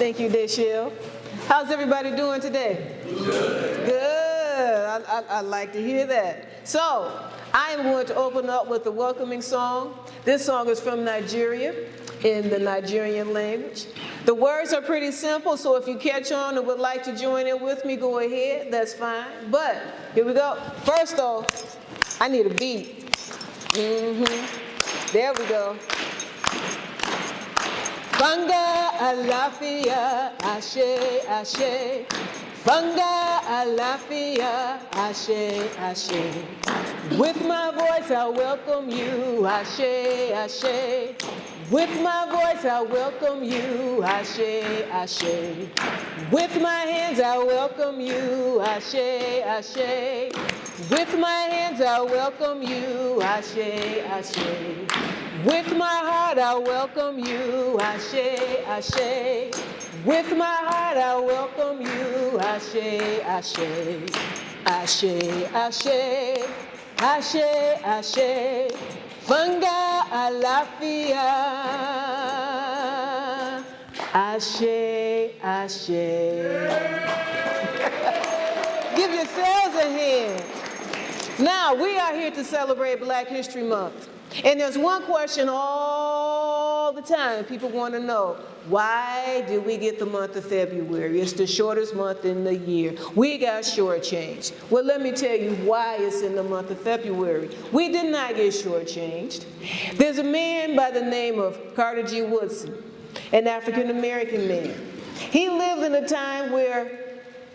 Thank you, Deshil. How's everybody doing today? Good. Good. I like to hear that. So, I am going to open up with a welcoming song. This song is from Nigeria, in the Nigerian language. The words are pretty simple, so if you catch on and would like to join in with me, go ahead, that's fine. But, here we go. First though, I need a beat. There we go. Banga alafia, ashe, ashe. Banga alafia, ashe, ashe. With my voice I welcome you, ashe, ashe. With my voice I welcome you, ashe, ashe. With my hands I welcome you, ashe, ashe. With my hands I welcome you, ashe, ashe. With my heart I welcome you, ashe, ashe. With my heart I welcome you, ashe, ashe. Ashe, ashe, ashe, ashe. Fanga alafia, ashe, ashe. Give yourselves a hand. Now, we are here to celebrate Black History Month. And there's one question all the time people want to know. Why did we get the month of February? It's the shortest month in the year. We got shortchanged. Well, let me tell you why it's in the month of February. We did not get shortchanged. There's a man by the name of Carter G. Woodson, an African-American man. He lived in a time where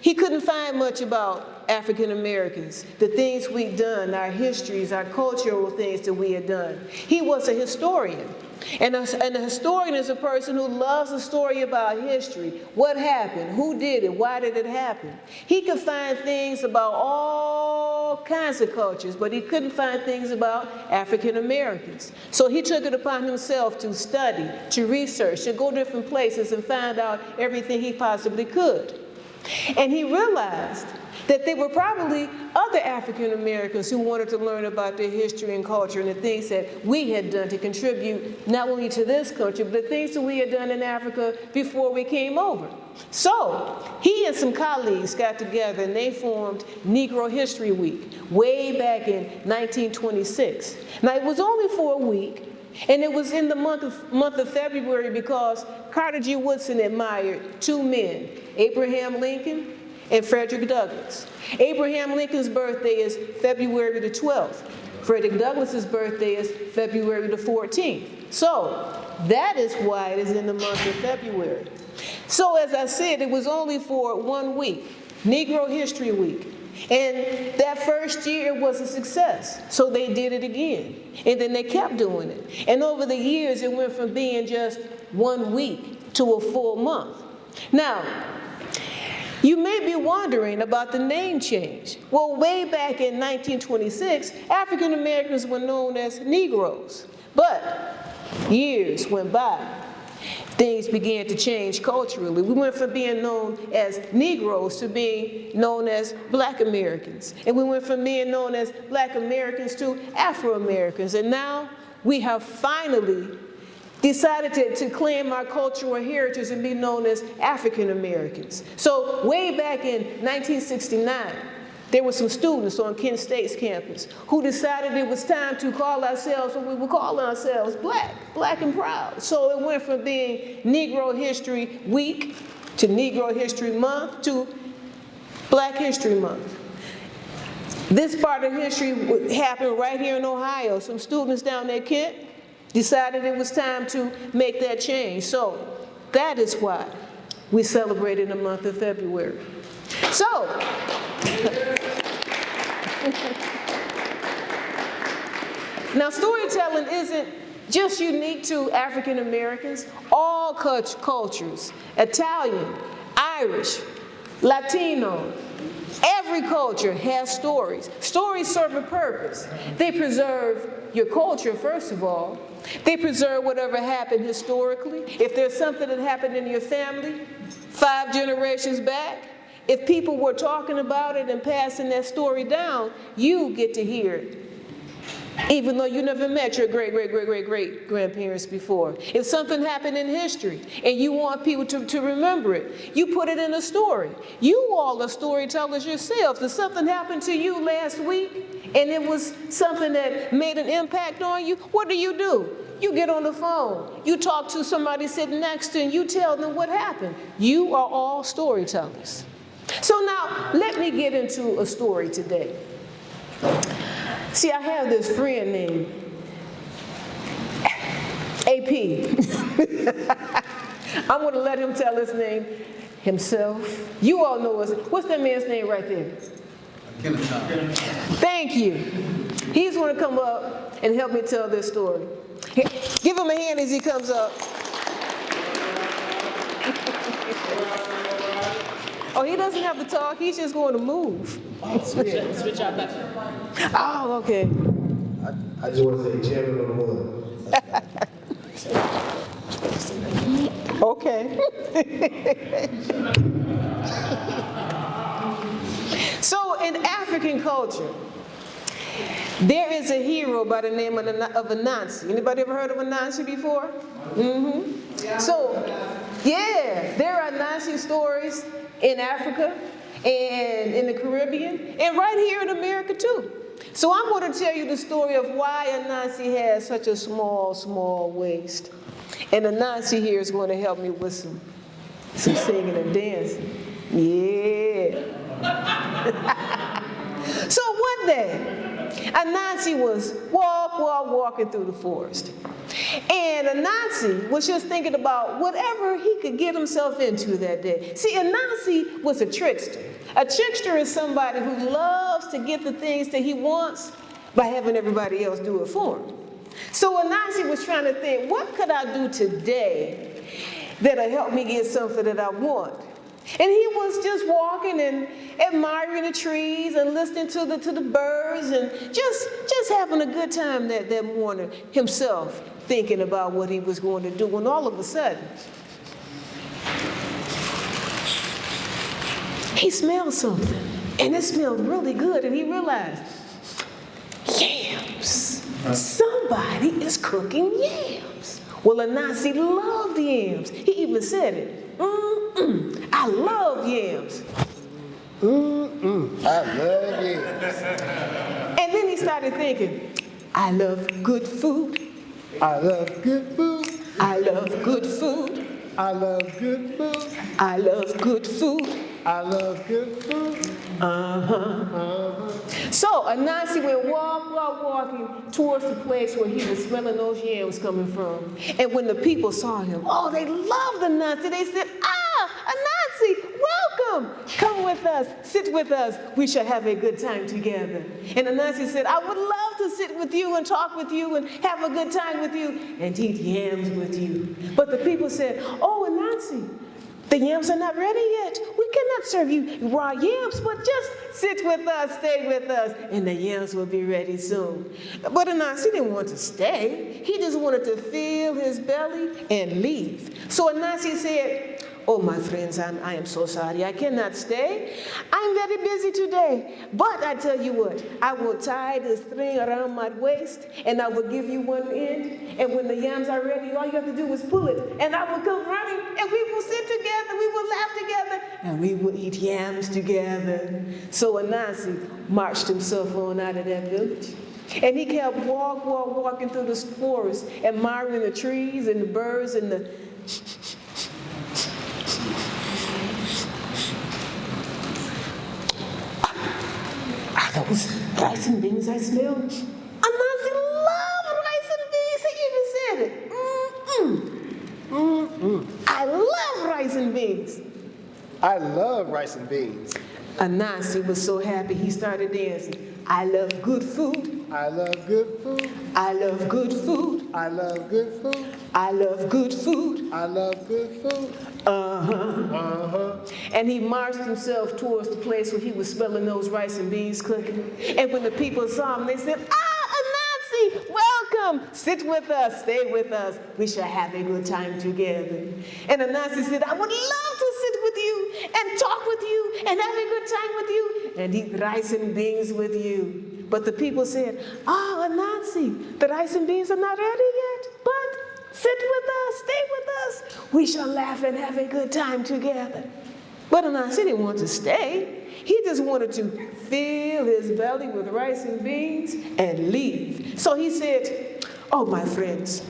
he couldn't find much about African Americans, the things we'd done, our histories, our cultural things that we had done. He was a historian. And a historian is a person who loves a story about history. What happened? Who did it? Why did it happen? He could find things about all kinds of cultures, but he couldn't find things about African Americans. So he took it upon himself to study, to research, to go different places and find out everything he possibly could. And he realized that there were probably other African Americans who wanted to learn about their history and culture and the things that we had done to contribute not only to this country, but the things that we had done in Africa before we came over. So he and some colleagues got together and they formed Negro History Week way back in 1926. Now it was only for a week, and it was in the month of February because Carter G. Woodson admired two men, Abraham Lincoln and Frederick Douglass. Abraham Lincoln's birthday is February the 12th. Frederick Douglass's birthday is February the 14th. So that is why it is in the month of February. So as I said, it was only for 1 week, Negro History Week. And that first year was a success, so they did it again. And then they kept doing it. And over the years, it went from being just 1 week to a full month. Now, you may be wondering about the name change. Well, way back in 1926, African Americans were known as Negroes. But years went by. Things began to change culturally. We went from being known as Negroes to being known as Black Americans. And we went from being known as Black Americans to Afro-Americans. And now we have finally decided to claim our cultural heritage and be known as African Americans. So way back in 1969, there were some students on Kent State's campus who decided it was time to call ourselves what we were calling ourselves black and proud. So it went from being Negro History Week to Negro History Month to Black History Month. This part of history happened right here in Ohio. Some students down there at Kent decided it was time to make that change. So that is why we celebrate in the month of February. So, now storytelling isn't just unique to African Americans. All cultures, Italian, Irish, Latino, every culture has stories. Stories serve a purpose. They preserve your culture, first of all. They preserve whatever happened historically. If there's something that happened in your family 5 generations back, if people were talking about it and passing that story down, you get to hear it. even though you never met your great-great-great-great-great-grandparents before. If something happened in history and you want people to remember it, you put it in a story. You all are storytellers yourselves. If something happened to you last week and it was something that made an impact on you, what do? You get on the phone. You talk to somebody sitting next to you and you tell them what happened. You are all storytellers. So now, let me get into a story today. See, I have this friend named AP. I'm going to let him tell his name himself. You all know us. What's that man's name right there? Thank you. He's going to come up and help me tell this story. Give him a hand as he comes up. Oh, he doesn't have to talk. He's just going to move. Switch out that. Oh, okay. I just want to say chairman of one. Okay. So in African culture, there is a hero by the name of Anansi. Anybody ever heard of Anansi before? Mm-hmm. So, yeah, there are Anansi stories in Africa and in the Caribbean and right here in America too. So I'm going to tell you the story of why Anansi has such a small waist. And Anansi here is going to help me with some singing and dancing. Yeah. So one day, Anansi was walking through the forest. And Anansi was just thinking about whatever he could get himself into that day. See, Anansi was a trickster. A trickster is somebody who loves to get the things that he wants by having everybody else do it for him. So Anansi was trying to think, what could I do today that'll help me get something that I want? And he was just walking and admiring the trees and listening to the birds and just having a good time that morning himself, thinking about what he was going to do. When all of a sudden, he smelled something, and it smelled really good, and he realized, yams. Somebody is cooking yams. Well, Anansi loved yams. He even said it. I love yams. I love yams. And then he started thinking, I love good food. I love good food. I love good food. I love good food. I love good food. I love good food. So Anansi went walking towards the place where he was smelling those yams coming from. And when the people saw him, oh, they loved Anansi. They said, Anansi, welcome. Come with us. Sit with us. We shall have a good time together. And Anansi said, I would love to sit with you and talk with you and have a good time with you and eat yams with you. But the people said, oh, Anansi, the yams are not ready yet. We cannot serve you raw yams, but just sit with us, stay with us, and the yams will be ready soon. But Anansi didn't want to stay. He just wanted to fill his belly and leave. So Anansi said, oh, my friends, I am so sorry. I cannot stay. I'm very busy today. But I tell you what, I will tie this string around my waist, and I will give you one end. And when the yams are ready, all you have to do is pull it. And I will come running, and we will sit together, we will laugh together, and we will eat yams together. So Anansi marched himself on out of that village. And he kept walking through the forest, admiring the trees and the birds and the... Those rice and beans I smell. Anansi loved rice and beans. He even said it. I love rice and beans. I love rice and beans. Anansi was so happy he started dancing. I love good food. I love good food. I love good food. I love good food. I love good food. I love good food. And he marched himself towards the place where he was smelling those rice and beans cooking. And when the people saw him, they said, Anansi, welcome. Sit with us, stay with us. We shall have a good time together. And Anansi said, I would love to sit with you and talk with you and have a good time with you and eat rice and beans with you. But the people said, "Oh, Anansi, the rice and beans are not ready yet, but sit with us, stay with us. We shall laugh and have a good time together." But Anansi didn't want to stay. He just wanted to fill his belly with rice and beans and leave. So he said, "Oh, my friends,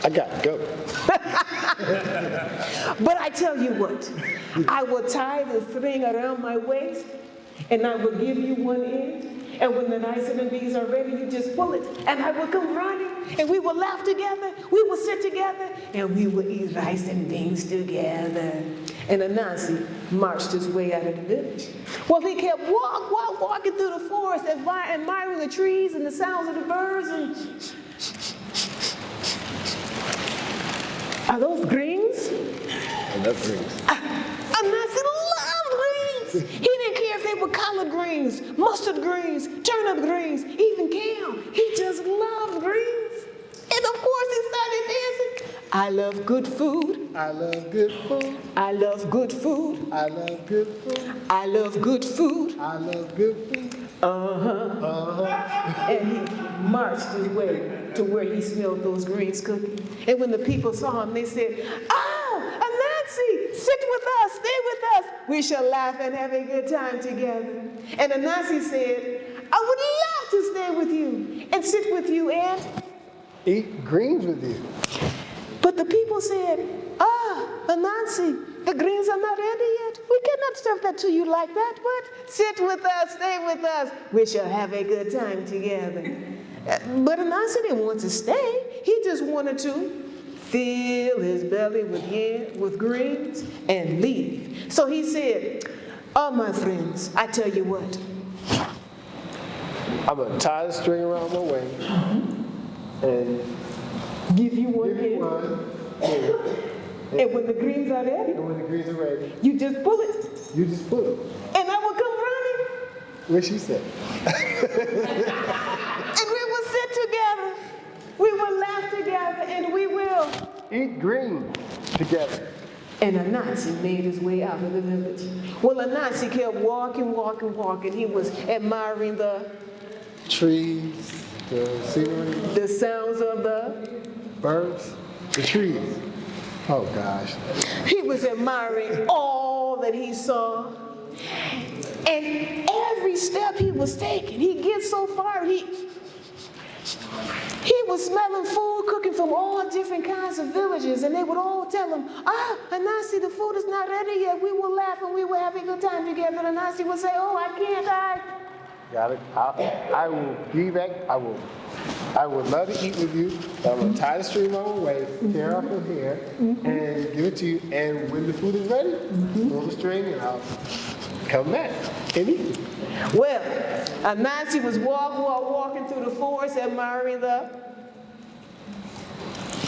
I gotta go. but I tell you what, I will tie the string around my waist and I will give you one end. And when the rice and the beans are ready, you just pull it and I will come running and we will laugh together, we will sit together and we will eat rice and beans together." And Anansi marched his way out of the village. Well, he kept walking through the forest, admiring the trees and the sounds of the birds. And are those greens? I love greens. Anansi loved greens. He didn't care if they were collard greens, mustard greens, turnip greens, even kale. He just loved greens. And of course he started dancing. I love good food. I love good food. I love good food. I love good food. I love good food. I love good food. And he marched his way to where he smelled those greens cooking. And when the people saw him, they said, "Oh, Anansi, sit with us, stay with us. We shall laugh and have a good time together." And Anansi said, "I would love to stay with you and sit with you and..." Eat greens with you. But the people said, Anansi, the greens are not ready yet. We cannot serve that to you like that, but sit with us, stay with us. We shall have a good time together. But Anansi didn't want to stay. He just wanted to fill his belly with greens and leave. So he said, "Oh, my friends, I tell you what. I'm gonna tie the string around my waist and Give you one give you end. one. Here. And when the greens are ready, And when the greens are ready, you just pull it. you just put them. And I will come running. What she said. And we will sit together. We will laugh together. And we will." Eat green together. And Anansi made his way out of the village. Well, Anansi kept walking. He was admiring the Trees, the scenery, sounds of the... birds, the trees. Oh gosh. He was admiring all that he saw. And every step he was taking, he gets so far, he was smelling food cooking from all different kinds of villages, and they would all tell him, Anansi, the food is not ready yet. We will laugh and we will have a good time together. And Anansi would say, "Oh, I can't, Got it. I will be back. I would love to eat with you. But I'm gonna tie the string on my waist, tear off her hair, and give it to you. And when the food is ready, pull the string and I'll come back and eat it." Well, Anansi was walking through the forest, admiring the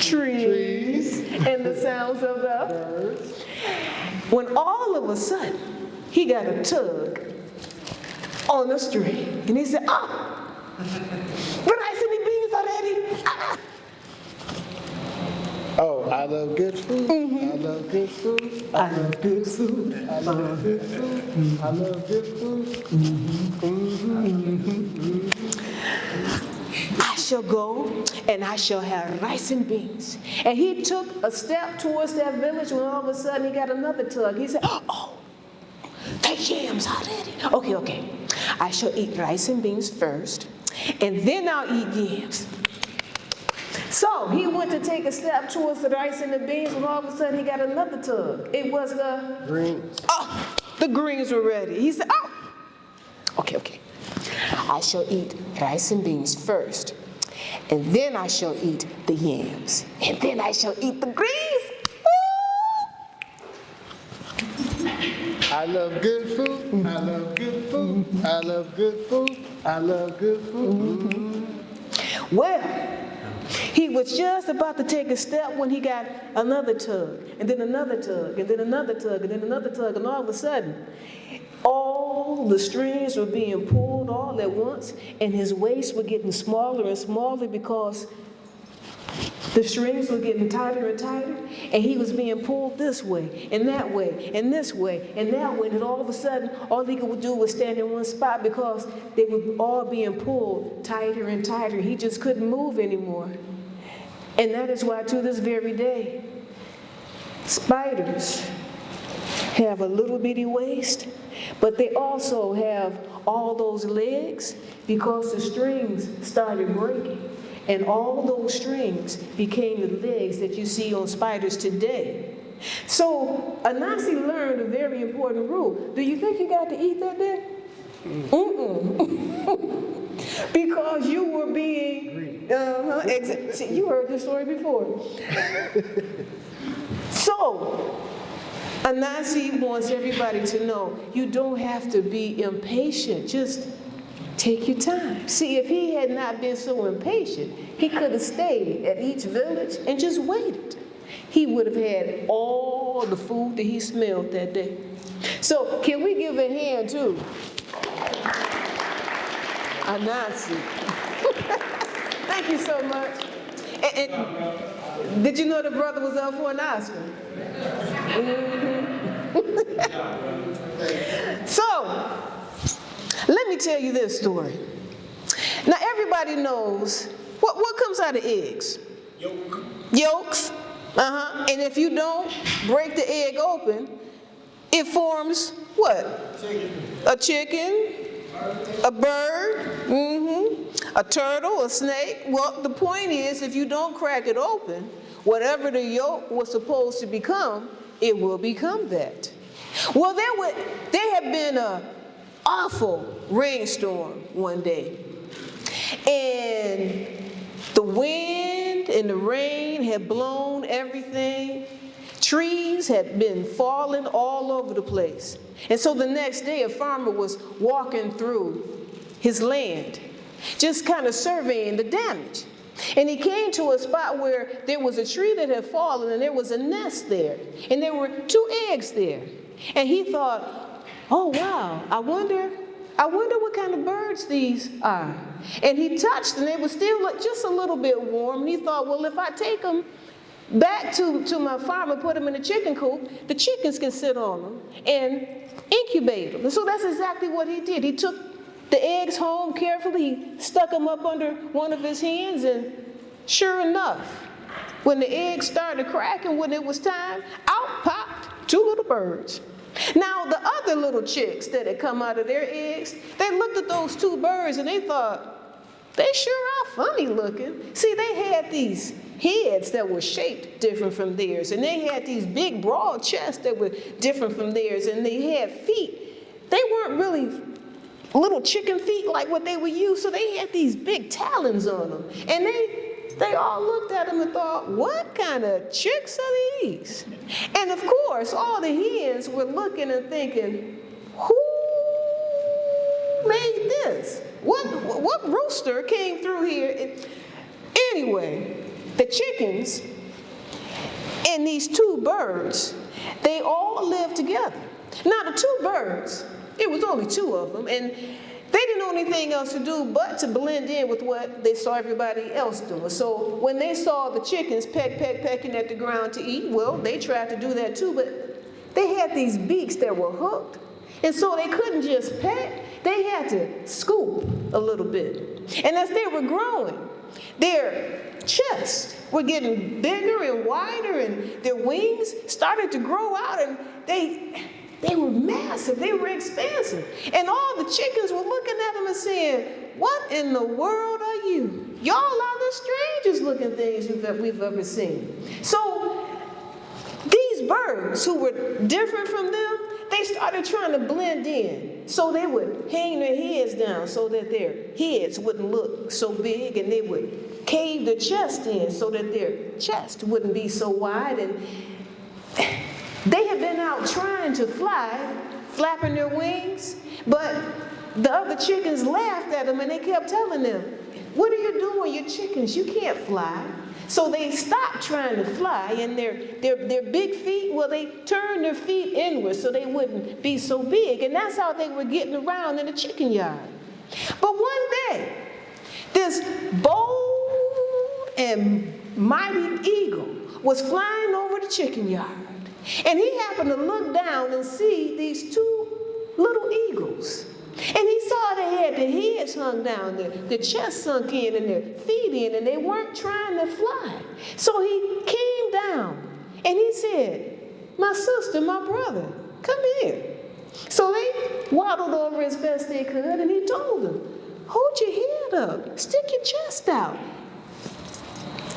trees and the sounds of the Birds. when all of a sudden he got a tug on the string, and he said, "The rice and the beans are ready." Oh, I love good food. I love good food. I love good food. I love good food. I love good food. I shall go and I shall have rice and beans. And he took a step towards that village when all of a sudden he got another tug. He said, "Oh, the yams are ready." Okay. I shall eat rice and beans first, and then I'll eat yams. So he went to take a step towards the rice and the beans when all of a sudden he got another tug. It was the Greens. the greens were ready. He said, okay. I shall eat rice and beans first, and then I shall eat the yams, and then I shall eat the greens. I love good food. I love good food. I love good food. I love good food. Well, he was just about to take a step when he got another tug, and then another tug, and then another tug, and then another tug, and all of a sudden, all the strings were being pulled all at once, and his waist was getting smaller and smaller because The strings were getting tighter and tighter, and he was being pulled this way, and that way, and this way, and that way, and all of a sudden, all he could do was stand in one spot because they were all being pulled tighter and tighter. He just couldn't move anymore. And that is why to this very day, spiders have a little bitty waist, but they also have all those legs because the strings started breaking. And all those strings became the legs that you see on spiders today. So Anansi learned a very important rule. Do you think you got to eat that day? Because you were being, see, you heard this story before. So Anansi wants everybody to know you don't have to be impatient. Just take your time. See, if he had not been so impatient, he could have stayed at each village and just waited. He would have had all the food that he smelled that day. So, can we give a hand to Anansi? Thank you so much. And did you know the brother was up for an Oscar? So, let me tell you this story. Now, everybody knows what comes out of eggs? Yolks. And if you don't break the egg open, it forms what? A chicken, a bird, a turtle, a snake. Well, the point is, if you don't crack it open, whatever the yolk was supposed to become, it will become that. Well, there had been a awful rainstorm one day, and the wind and the rain had blown everything. Trees had been falling all over the place. And so the next day, a farmer was walking through his land, just kind of surveying the damage. And he came to a spot where there was a tree that had fallen, and there was a nest there, and there were 2 eggs there. And he thought, oh wow, I wonder what kind of birds these are. And he touched, and they were still just a little bit warm. And he thought, well, if I take them back to my farm and put them in a chicken coop, the chickens can sit on them and incubate them. And so that's exactly what he did. He took the eggs home carefully, he stuck them up under one of his hands, and sure enough, when the eggs started cracking, when it was time, out popped 2 little birds. Now, the other little chicks that had come out of their eggs, they looked at those 2 birds and they thought, they sure are funny looking. See, they had these heads that were shaped different from theirs, and they had these big, broad chests that were different from theirs, and they had feet. They weren't really little chicken feet like what they would use, so they had these big talons on them. And they all looked at them and thought, what kind of chicks are these? And of course, all the hens were looking and thinking, who made this? What rooster came through here? Anyway, the chickens and these 2 birds, they all lived together. Now, the 2 birds, it was only 2 of them, and they didn't know anything else to do but to blend in with what they saw everybody else doing. So when they saw the chickens pecking at the ground to eat, well, they tried to do that too, but they had these beaks that were hooked, and so they couldn't just peck, they had to scoop a little bit. And as they were growing, their chests were getting bigger and wider, and their wings started to grow out, and they were massive, they were expansive. And all the chickens were looking at them and saying, what in the world are you? Y'all are the strangest looking things we've ever seen. So these birds who were different from them, they started trying to blend in. So they would hang their heads down so that their heads wouldn't look so big, and they would cave their chest in so that their chest wouldn't be so wide. And they had been out trying to fly, flapping their wings, but the other chickens laughed at them, and they kept telling them, what are you doing, you chickens? You can't fly. So they stopped trying to fly, and their big feet, well, they turned their feet inward so they wouldn't be so big, and that's how they were getting around in the chicken yard. But one day, this bold and mighty eagle was flying over the chicken yard. And he happened to look down and see these two little eagles. And he saw they had their heads hung down, their chest sunk in, and their feet in, and they weren't trying to fly. So he came down and he said, "My sister, my brother, come here." So they waddled over as best they could, and he told them, "Hold your head up, stick your chest out,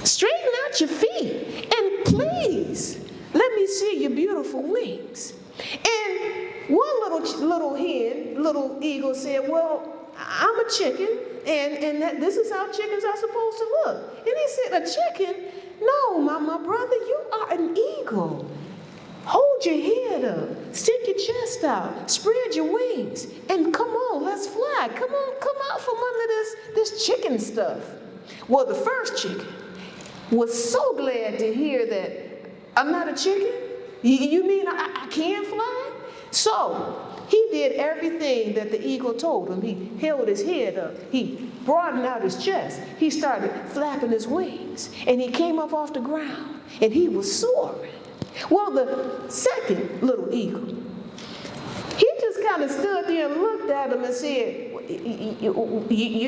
straighten out your feet, and please let me see your beautiful wings." And one little eagle said, "Well, I'm a chicken, and this is how chickens are supposed to look." And he said, "A chicken? No, my brother, you are an eagle. Hold your head up, stick your chest out, spread your wings, and come on, let's fly. Come on, come out from under this chicken stuff." Well, the first chicken was so glad to hear that I'm not a chicken. You mean I can't fly? So he did everything that the eagle told him. He held his head up. He broadened out his chest. He started flapping his wings. And he came up off the ground. And he was soaring. Well, the second little eagle, he just kind of stood there and looked at him and said,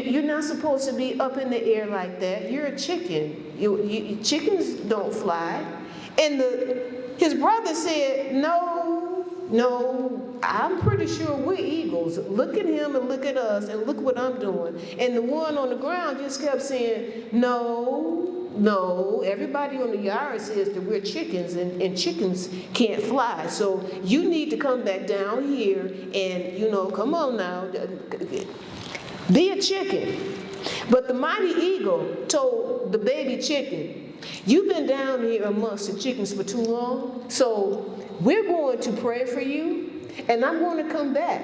"You're not supposed to be up in the air like that. You're a chicken. Chickens don't fly." And his brother said, No, I'm pretty sure we're eagles. Look at him and look at us and look what I'm doing. And the one on the ground just kept saying, no, everybody on the yard says that we're chickens and chickens can't fly. So you need to come back down here and, come on now, be a chicken. But the mighty eagle told the baby chicken, "You've been down here amongst the chickens for too long, so we're going to pray for you, and I'm going to come back,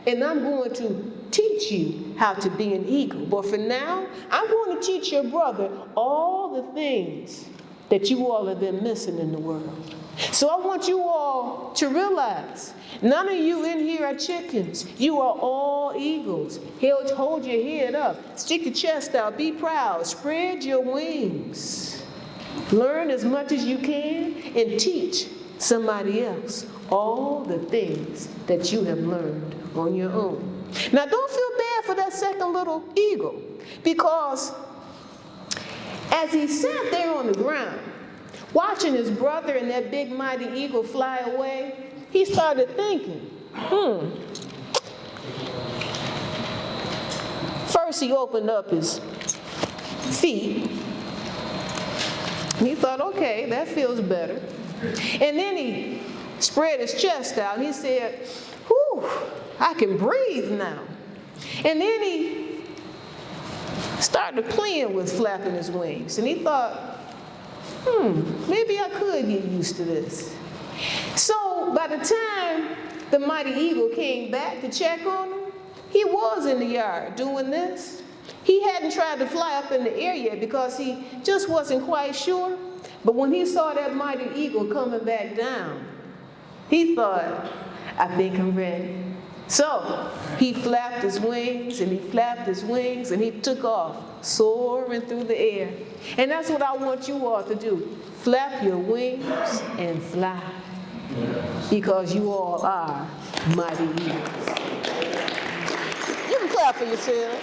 and I'm going to teach you how to be an eagle. But for now, I'm going to teach your brother all the things that you all have been missing in the world. So I want you all to realize, none of you in here are chickens. You are all eagles. Hold your head up, stick your chest out, be proud, spread your wings. Learn as much as you can and teach somebody else all the things that you have learned on your own." Now don't feel bad for that second little eagle, because as he sat there on the ground, watching his brother and that big mighty eagle fly away, he started thinking, First he opened up his feet. He thought, okay, that feels better. And then he spread his chest out and he said, whew, I can breathe now. And then he started playing with flapping his wings. And he thought, maybe I could get used to this. So by the time the mighty eagle came back to check on him, he was in the yard doing this. He hadn't tried to fly up in the air yet because he just wasn't quite sure. But when he saw that mighty eagle coming back down, he thought, I think I'm ready. So he flapped his wings and he flapped his wings and he took off, soaring through the air. And that's what I want you all to do. Flap your wings and fly. Because you all are mighty eagles. You can clap for yourselves.